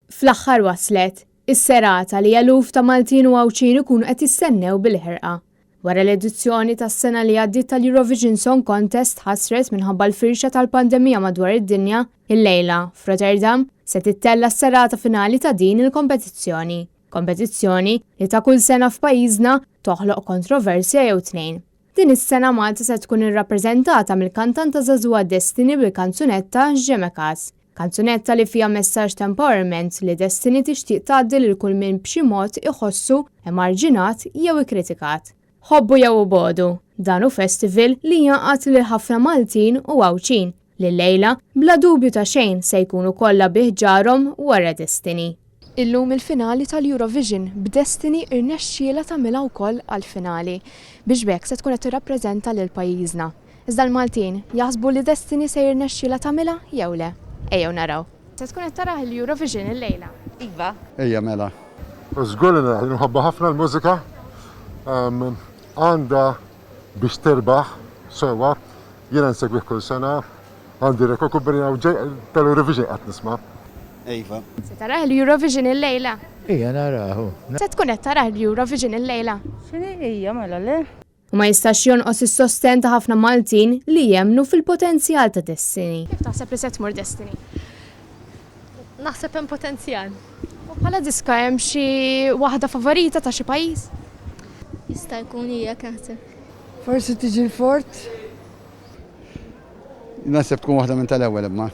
Fl-aħħar waslet, is-serata li eluf ta' Maltin u Għawċin ikunu qed jistennew bil-ħerqa. Wara l-edizzjoni tas-sena li għaddiet tal-Eurovision Song Contest ħasret minħabba l-firxa tal-pandemija madwar id-dinja, il-lejla f'Rotterdam se tittella s-serata finali ta' din il-kompetizzjoni. Kompetizzjoni li ta' kull sena f'pajjiżna toħloq kontroversja jew tnejn. Din is-sena Malta se tkun irrappreżentata mill-kantanta żagħżugħa Destiny bil-kanzunetta Ġemekas. Kanzunetta li fija messaġġ ta' empowerment li Destiny tixtieq tgħaddi lil kull min b'xi mod iħossu emarġinat jew ikkritikat. Ħobbu jew ibodu, dan hu festival li jgħaqad lil ħafna Maltin u Għawċin li lejla bla dubju ta' xejn se jkunu kollha bih ġarhom wara Destiny. Illum il-finali tal-Eurovision b'Destiny irnexxiela tagħmilha wkoll għall-finali biex bekk se tkun qed tirrappreżenta lil pajjiżna. Iżda l-Maltin jaħsbu li Destiny se jirnexxiela tagħmilha jew le. Ejjew naraw. Se tkun qed taraħ il-Eurovision illejla. Iva. Ejja mela. Żgur nħobba ħafna l-mużika. Għandha biex terbaħ sewwa jiena nsegwih kull sena għandi rekokubrinja tal-Eurovision qed nisma'. Ejva. Se taraħ l-Eurovision illejla. Ija narahu. Se tkun qed taraħ l-Eurovision illejla. X'inhi hija mela le? U ma jistax jonqos is-sosten ta' ħafna Maltin li jemmnu fil-potenzjal ta' Destiny. Kif taħseb li se tmur Destiny? Naħseb hemm potenzjal. U bħala diska hemm xi waħda favorita ta' xi pajjiż? Jista' jkun hija naħseb. Forsi tiġi l-fort? Naħseb tkun waħda minn tal-ewwel imma.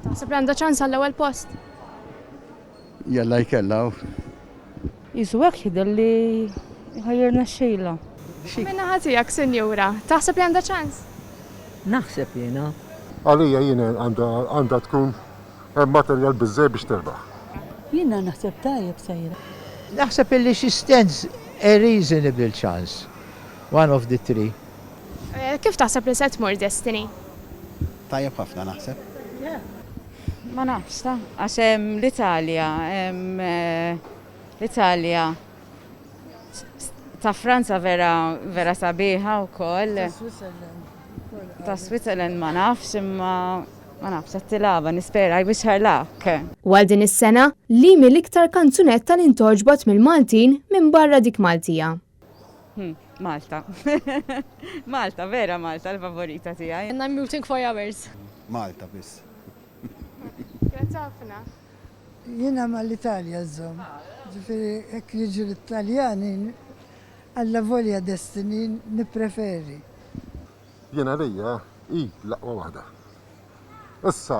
Taħseb li għandha ċans għall-ewwel post? Jalla jkellaw. Jiswek jidher li ħajjerna xejla. Minna ħatijak, senjura, taħseb li għandha ċans? Naħseb jiena. Għalija jiena għandha tkun materjal biżżej biex terbaħ. Jiena naħseb tajjeb sejra. Naħseb illi she stands a reasonable chance. One of the three. Kif taħseb li se tmur Destiny? Tajjeb ħafna naħseb. Ma nafx ta' għax hemm l-Italja, l-Italja ta' Franza vera sabiħa wkoll. Ta' Switzerland ma nafx imma ma nafx qed tilaba nispera I wish her luck. Għal din is-sena li mill-iktar kanzunetta li ntoġbot mill-Maltin minn barra dik Maltija. Malta. Malta, vera Malta l-favorita tiegħi. And I'm rooting for hours. Malta biss. Grazzi ħafna. Jiena mal-Italja żomm. Ġifieri hekk jiġu l-Italjani alla volja Destiny nippreferi. Jiena lejja l-aqwa waħda. Issa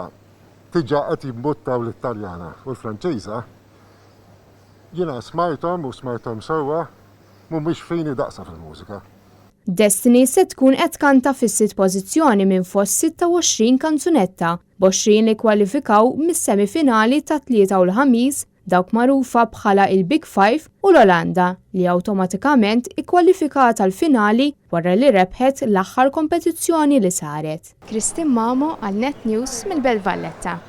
tiġa qed jimbuttaw l-Italjana u l-Franċiża. Jiena smajthom sewwa mhumiex fini daqsa fil-mużika. Destiny se tkun qed kanta fis-sitt pożizzjoni minn fost 26 kanzunetta, b'20 li kwalifikaw mis-semifinali ta' tlieta u l-ħamis dawk magħrufa bħala il-Big Five u l-Olanda li awtomatikament ikkwalifikata l-finali wara li rebħet l-aħħar kompetizzjoni li saret. Kristin Mamo għal Net News mill-Belt Valletta.